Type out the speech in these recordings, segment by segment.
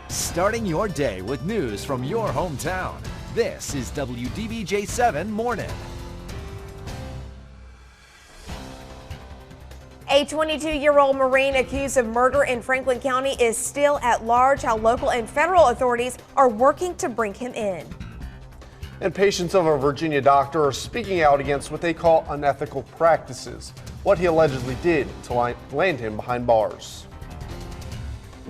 Starting your day with news from your hometown. This is WDBJ7 Mornin. A 22-year-old Marine accused of murder in Franklin County is still at large. How local and federal authorities are working to bring him in. And patients of a Virginia doctor are speaking out against what they call unethical practices, what he allegedly did to land him behind bars.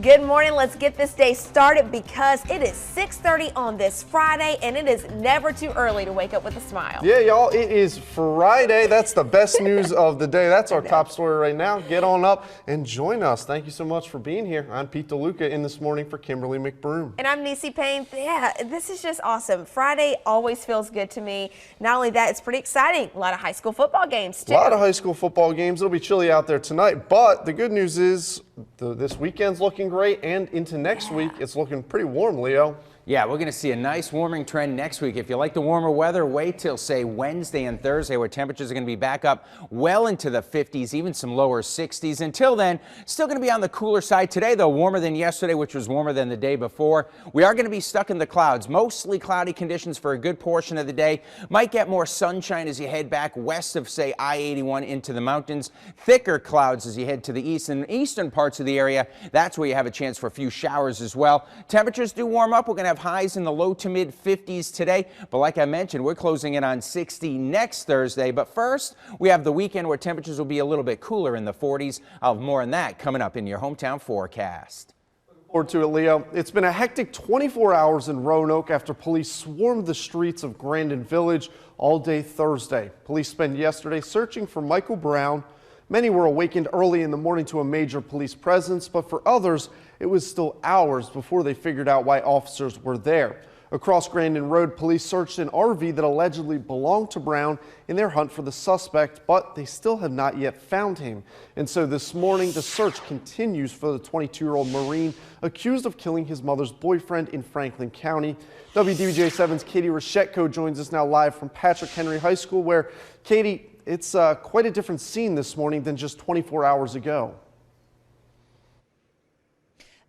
Good morning. Let's get this day started because it is 6:30 on this Friday, and it is never too early to wake up with a smile. Yeah, y'all, it is Friday. That's the best news of the day. That's our top story right now. Get on up and join us. Thank you so much for being here. I'm Pete DeLuca in this morning for Kimberly McBroom. And I'm Niecy Payne. Yeah, this is just awesome. Friday always feels good to me. Not only that, it's pretty exciting. A lot of high school football games, too. A lot of high school football games. It'll be chilly out there tonight, but the good news is this weekend's looking great, and into next week, it's looking pretty warm, Leo. Yeah, we're going to see a nice warming trend next week. If you like the warmer weather, wait till, say, Wednesday and Thursday, where temperatures are going to be back up well into the 50s, even some lower 60s. Until then, still going to be on the cooler side. Today, though, warmer than yesterday, which was warmer than the day before. We are going to be stuck in the clouds. Mostly cloudy conditions for a good portion of the day. Might get more sunshine as you head back west of, say, I-81 into the mountains. Thicker clouds as you head to the east and eastern parts of the area. That's where you have a chance for a few showers as well. Temperatures do warm up. We're going to have highs in the low to mid 50s today, but like I mentioned, we're closing in on 60 next Thursday. But first, we have the weekend where temperatures will be a little bit cooler in the 40s. I'll have more on that coming up in your hometown forecast. Looking forward to it, Leo. It's been a hectic 24 hours in Roanoke after police swarmed the streets of Grandin Village all day Thursday. Police spent yesterday searching for Michael Brown. Many were awakened early in the morning to a major police presence, but for others, it was still hours before they figured out why officers were there. Across Grandin Road, police searched an RV that allegedly belonged to Brown in their hunt for the suspect, but they still have not yet found him. And so this morning, the search continues for the 22-year-old Marine accused of killing his mother's boyfriend in Franklin County. WDBJ7's Katie Reshetko joins us now live from Patrick Henry High School, where, Katie, it's quite a different scene this morning than just 24 hours ago.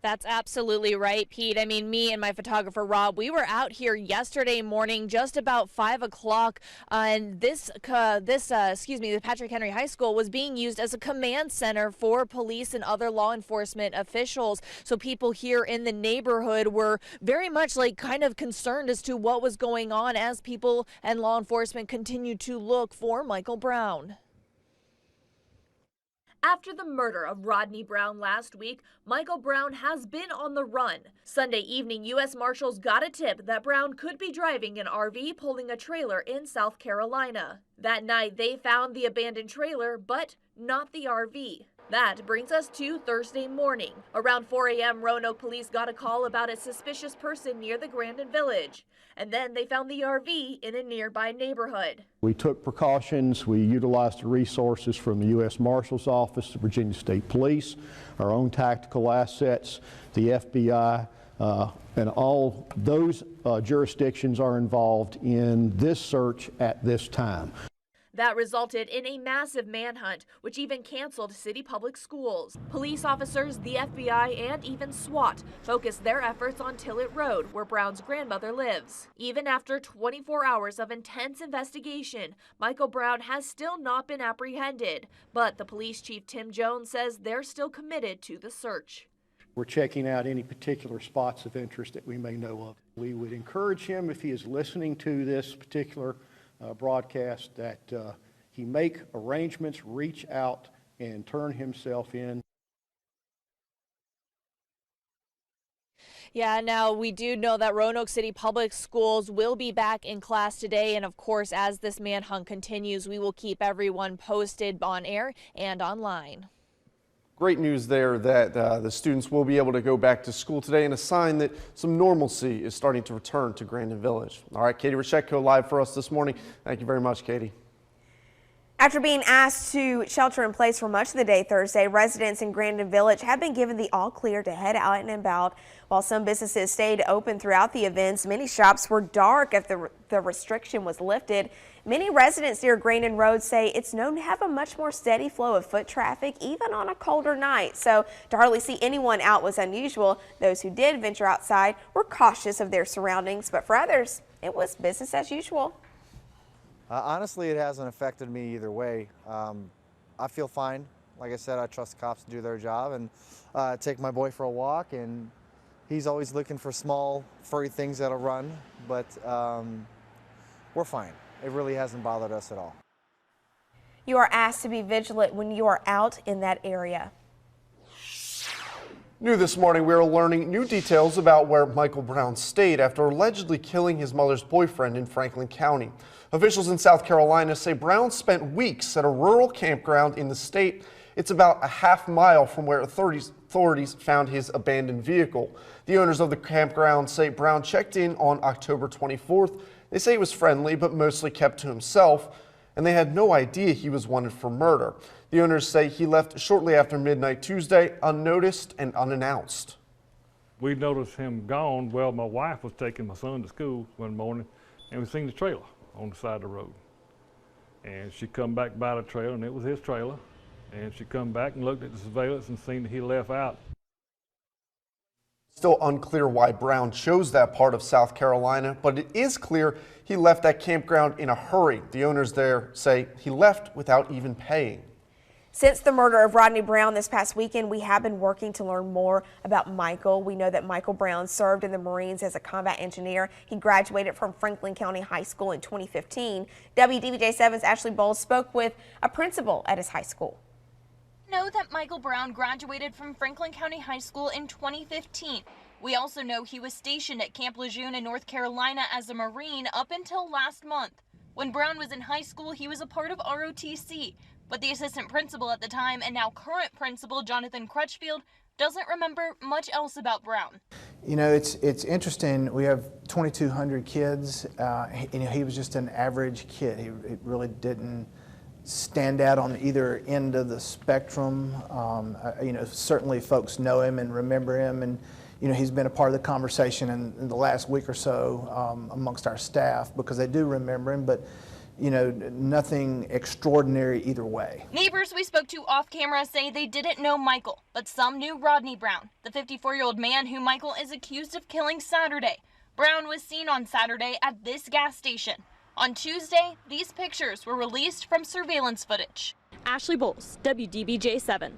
That's absolutely right, Pete. I mean, me and my photographer, Rob, we were out here yesterday morning, just about 5 o'clock, and the Patrick Henry High School was being used as a command center for police and other law enforcement officials. So people here in the neighborhood were very much kind of concerned as to what was going on as people and law enforcement continued to look for Michael Brown. After the murder of Rodney Brown last week, Michael Brown has been on the run. Sunday evening, U.S. Marshals got a tip that Brown could be driving an RV pulling a trailer in South Carolina. That night, they found the abandoned trailer, but not the RV. That brings us to Thursday morning. Around 4 a.m., Roanoke police got a call about a suspicious person near the Grandin Village. And then they found the RV in a nearby neighborhood. We took precautions. We utilized the resources from the U.S. Marshal's Office, the Virginia State Police, our own tactical assets, the FBI, and all those jurisdictions are involved in this search at this time. That resulted in a massive manhunt, which even canceled city public schools. Police officers, the FBI, and even SWAT focused their efforts on Tillett Road, where Brown's grandmother lives. Even after 24 hours of intense investigation, Michael Brown has still not been apprehended. But the police chief, Tim Jones, says they're still committed to the search. We're checking out any particular spots of interest that we may know of. We would encourage him, if he is listening to this particular broadcast, that he make arrangements, reach out, and turn himself in. Yeah, now we do know that Roanoke City Public Schools will be back in class today, and of course, as this manhunt continues, we will keep everyone posted on air and online. Great news there that the students will be able to go back to school today, and a sign that some normalcy is starting to return to Grandin Village. All right, Katie Reshetko live for us this morning. Thank you very much, Katie. After being asked to shelter in place for much of the day Thursday, residents in Grandin Village have been given the all clear to head out and about. While some businesses stayed open throughout the events, many shops were dark after the restriction was lifted. Many residents near Grandin Road say it's known to have a much more steady flow of foot traffic, even on a colder night. So to hardly see anyone out was unusual. Those who did venture outside were cautious of their surroundings, but for others, it was business as usual. Honestly, it hasn't affected me either way. I feel fine. Like I said, I trust the cops to do their job, and take my boy for a walk, and he's always looking for small furry things that'll run, but we're fine. It really hasn't bothered us at all. You are asked to be vigilant when you are out in that area. New this morning, we are learning new details about where Michael Brown stayed after allegedly killing his mother's boyfriend in Franklin County. Officials in South Carolina say Brown spent weeks at a rural campground in the state. It's about a half mile from where authorities found his abandoned vehicle. The owners of the campground say Brown checked in on October 24th. They say he was friendly, but mostly kept to himself, and they had no idea he was wanted for murder. The owners say he left shortly after midnight Tuesday, unnoticed and unannounced. We noticed him gone. Well, my wife was taking my son to school one morning, and we seen the trailer on the side of the road. And she come back by the trailer, and it was his trailer. And she come back and looked at the surveillance and seen that he left out. Still unclear why Brown chose that part of South Carolina, but it is clear he left that campground in a hurry. The owners there say he left without even paying. Since the murder of Rodney Brown this past weekend, we have been working to learn more about Michael. We know that Michael Brown served in the Marines as a combat engineer. He graduated from Franklin County High School in 2015. WDBJ7's Ashley Bowles spoke with a principal at his high school. Know that Michael Brown graduated from Franklin County High School in 2015. We also know he was stationed at Camp Lejeune in North Carolina as a Marine up until last month. When Brown was in high school, he was a part of ROTC, but the assistant principal at the time and now current principal, Jonathan Crutchfield, doesn't remember much else about Brown. You know, it's interesting. We have 2,200 kids. He was just an average kid. He really didn't stand out on either end of the spectrum. Certainly folks know him and remember him, and he's been a part of the conversation in the last week or so amongst our staff because they do remember him, but nothing extraordinary either way. Neighbors we spoke to off camera say they didn't know Michael, but some knew Rodney Brown, the 54-year-old man who Michael is accused of killing Saturday. Brown was seen on Saturday at this gas station. On Tuesday, these pictures were released from surveillance footage. Ashley Bowles, WDBJ7.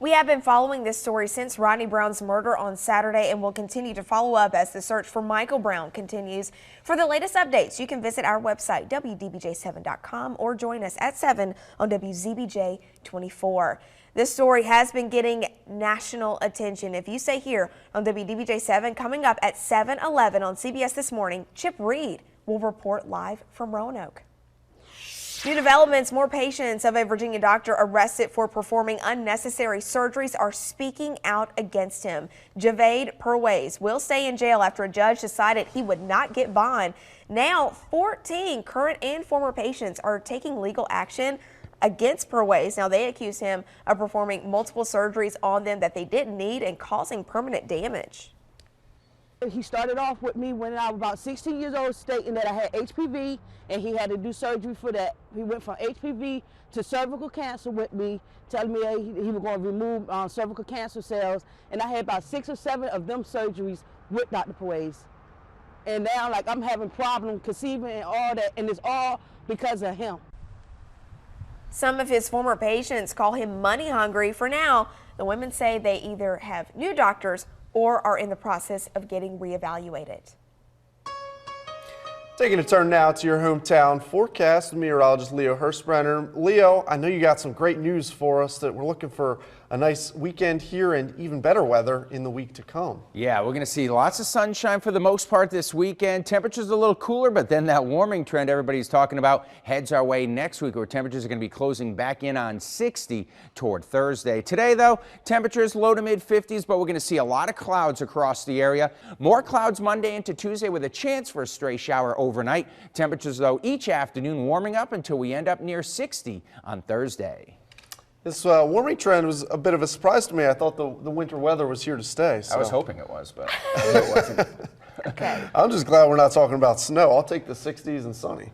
We have been following this story since Rodney Brown's murder on Saturday and will continue to follow up as the search for Michael Brown continues. For the latest updates, you can visit our website, WDBJ7.com, or join us at 7 on WZBJ 24. This story has been getting national attention. If you stay here on WDBJ7, coming up at 7:11 on CBS This Morning, Chip Reed will report live from Roanoke. New developments, more patients of a Virginia doctor arrested for performing unnecessary surgeries are speaking out against him. Javaid Perways will stay in jail after a judge decided he would not get bond. Now, 14 current and former patients are taking legal action against Perways. Now, they accuse him of performing multiple surgeries on them that they didn't need and causing permanent damage. He started off with me when I was about 16 years old, stating that I had HPV and he had to do surgery for that. He went from HPV to cervical cancer with me, telling me he was going to remove cervical cancer cells, and I had about 6 or 7 of them surgeries with Dr. Perways. And now, I'm having problems conceiving and all that, and it's all because of him. Some of his former patients call him money hungry. For now, the women say they either have new doctors or are in the process of getting reevaluated. Taking a turn now to your hometown forecast, meteorologist Leo Hirschbrenner. Leo, I know you got some great news for us that we're looking for a nice weekend here and even better weather in the week to come. Yeah, we're going to see lots of sunshine for the most part this weekend. Temperatures a little cooler, but then that warming trend everybody's talking about heads our way next week, where temperatures are going to be closing back in on 60 toward Thursday. Today, though, temperatures low to mid 50s, but we're going to see a lot of clouds across the area. More clouds Monday into Tuesday with a chance for a stray shower overnight. Temperatures, though, each afternoon warming up until we end up near 60 on Thursday. This warming trend was a bit of a surprise to me. I thought the winter weather was here to stay. So. I was hoping it was, but it wasn't. Okay. I'm just glad we're not talking about snow. I'll take the 60s and sunny.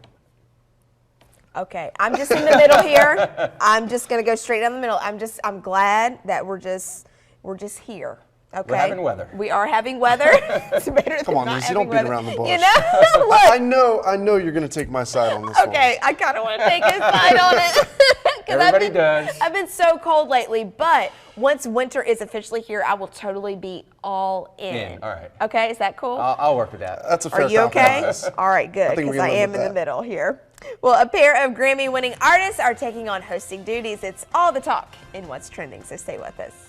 Okay, I'm just in the middle here. I'm just gonna go straight down the middle. I'm glad that we're just here. Okay. We're having weather. We are having weather. It's better Come than on, not Lizzie, don't beat having around the weather. bush. You know? Look. I know you're going to take my side on this Okay, I kind of want to take his side on it. Everybody does. I've been so cold lately, but once winter is officially here, I will totally be all in. All right. Okay, is that cool? I'll work with that. That's a fair Are you okay? compromise. All right, good, think we because can I live am with in the that. middle here. Well, a pair of Grammy-winning artists are taking on hosting duties. It's all the talk in What's Trending, so stay with us.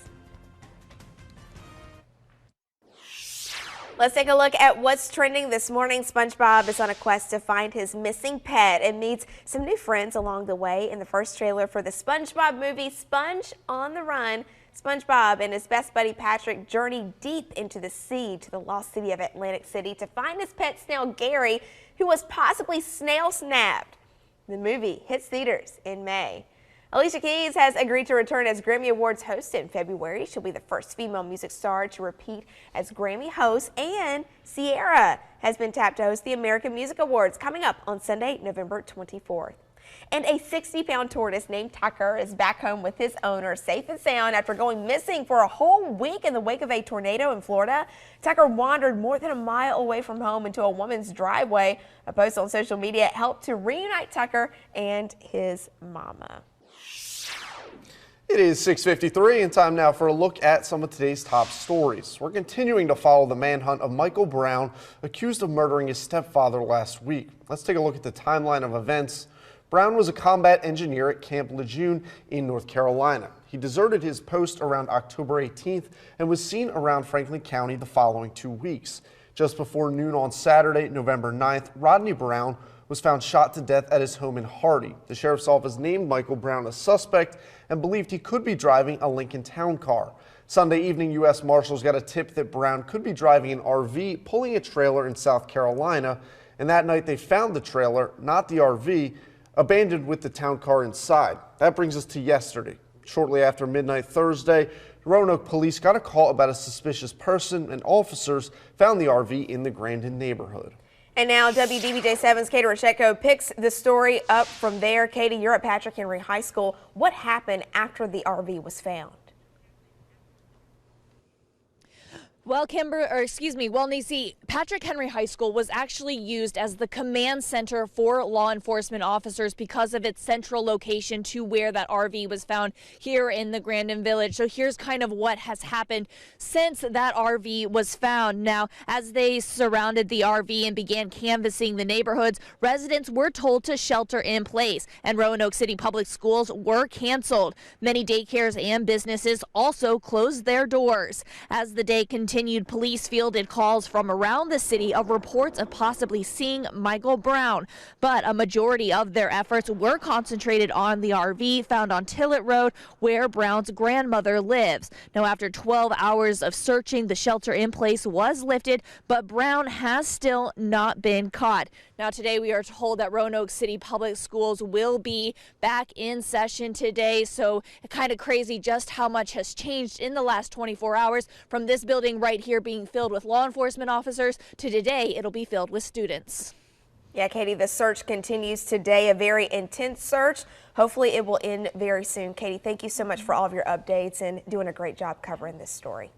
Let's take a look at what's trending this morning. SpongeBob is on a quest to find his missing pet and meets some new friends along the way. In the first trailer for the SpongeBob movie, Sponge on the Run, SpongeBob and his best buddy Patrick journey deep into the sea to the lost city of Atlantic City to find his pet snail Gary, who was possibly snail snapped. The movie hits theaters in May. Alicia Keys has agreed to return as Grammy Awards host in February. She'll be the first female music star to repeat as Grammy host, and Sierra has been tapped to host the American Music Awards coming up on Sunday, November 24th. And a 60-pound tortoise named Tucker is back home with his owner, safe and sound, after going missing for a whole week in the wake of a tornado in Florida. Tucker wandered more than a mile away from home into a woman's driveway. A post on social media helped to reunite Tucker and his mama. It is 6:53 and time now for a look at some of today's top stories. We're continuing to follow the manhunt of Michael Brown, accused of murdering his stepfather last week. Let's take a look at the timeline of events. Brown was a combat engineer at Camp Lejeune in North Carolina. He deserted his post around October 18th and was seen around Franklin County the following 2 weeks. Just before noon on Saturday, November 9th, Rodney Brown was found shot to death at his home in Hardy. The sheriff's office named Michael Brown a suspect and believed he could be driving a Lincoln Town car. Sunday evening, U.S. Marshals got a tip that Brown could be driving an RV pulling a trailer in South Carolina, and that night they found the trailer, not the RV, abandoned with the town car inside. That brings us to yesterday. Shortly after midnight Thursday, Roanoke police got a call about a suspicious person, and officers found the RV in the Grandin neighborhood. And now WDBJ7's Katie Rochetko picks the story up from there. Katie, you're at Patrick Henry High School. What happened after the RV was found? Well, Nisi, Patrick Henry High School was actually used as the command center for law enforcement officers because of its central location to where that RV was found here in the Grandin Village. So here's kind of what has happened since that RV was found. Now, as they surrounded the RV and began canvassing the neighborhoods, residents were told to shelter in place, and Roanoke City Public Schools were canceled. Many daycares and businesses also closed their doors. As the day continued, police fielded calls from around the city of reports of possibly seeing Michael Brown, but a majority of their efforts were concentrated on the RV found on Tillett Road, where Brown's grandmother lives. Now, after 12 hours of searching, the shelter in place was lifted, but Brown has still not been caught. Now, today we are told that Roanoke City Public Schools will be back in session today, so kind of crazy just how much has changed in the last 24 hours from this building right here being filled with law enforcement officers to today it'll be filled with students. Yeah, Katie, the search continues today, a very intense search. Hopefully it will end very soon. Katie, thank you so much for all of your updates and doing a great job covering this story.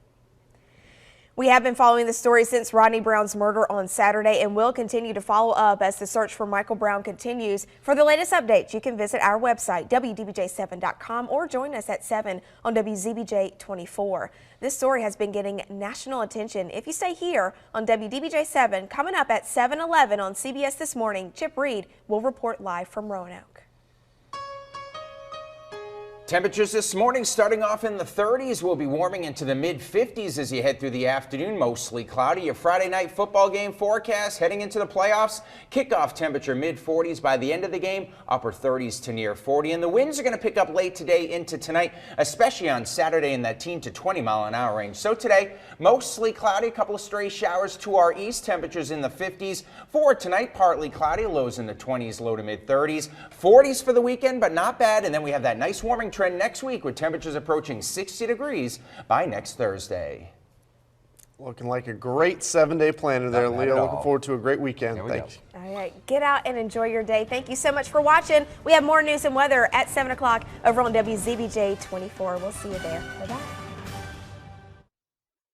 We have been following the story since Rodney Brown's murder on Saturday and will continue to follow up as the search for Michael Brown continues. For the latest updates, you can visit our website, WDBJ7.com, or join us at 7 on WDBJ24. This story has been getting national attention. If you stay here on WDBJ7, coming up at 7:11 on CBS This Morning, Chip Reed will report live from Roanoke. Temperatures this morning starting off in the 30s. We'll be warming into the mid-50s as you head through the afternoon. Mostly cloudy. Your Friday night football game forecast heading into the playoffs. Kickoff temperature mid-40s by the end of the game. Upper 30s to near 40. And the winds are going to pick up late today into tonight, especially on Saturday in that 10 to 20 mile an hour range. So today, mostly cloudy. A couple of stray showers to our east. Temperatures in the 50s. For tonight, partly cloudy. Lows in the 20s, low to mid-30s. 40s for the weekend, but not bad. And then we have that nice warming trend next week with temperatures approaching 60 degrees by next Thursday. Looking like a great 7-day planner there, Leo. Looking forward to a great weekend. Thank you. All right, get out and enjoy your day. Thank you so much for watching. We have more news and weather at 7 o'clock over on WDBJ 24. We'll see you there. Bye-bye.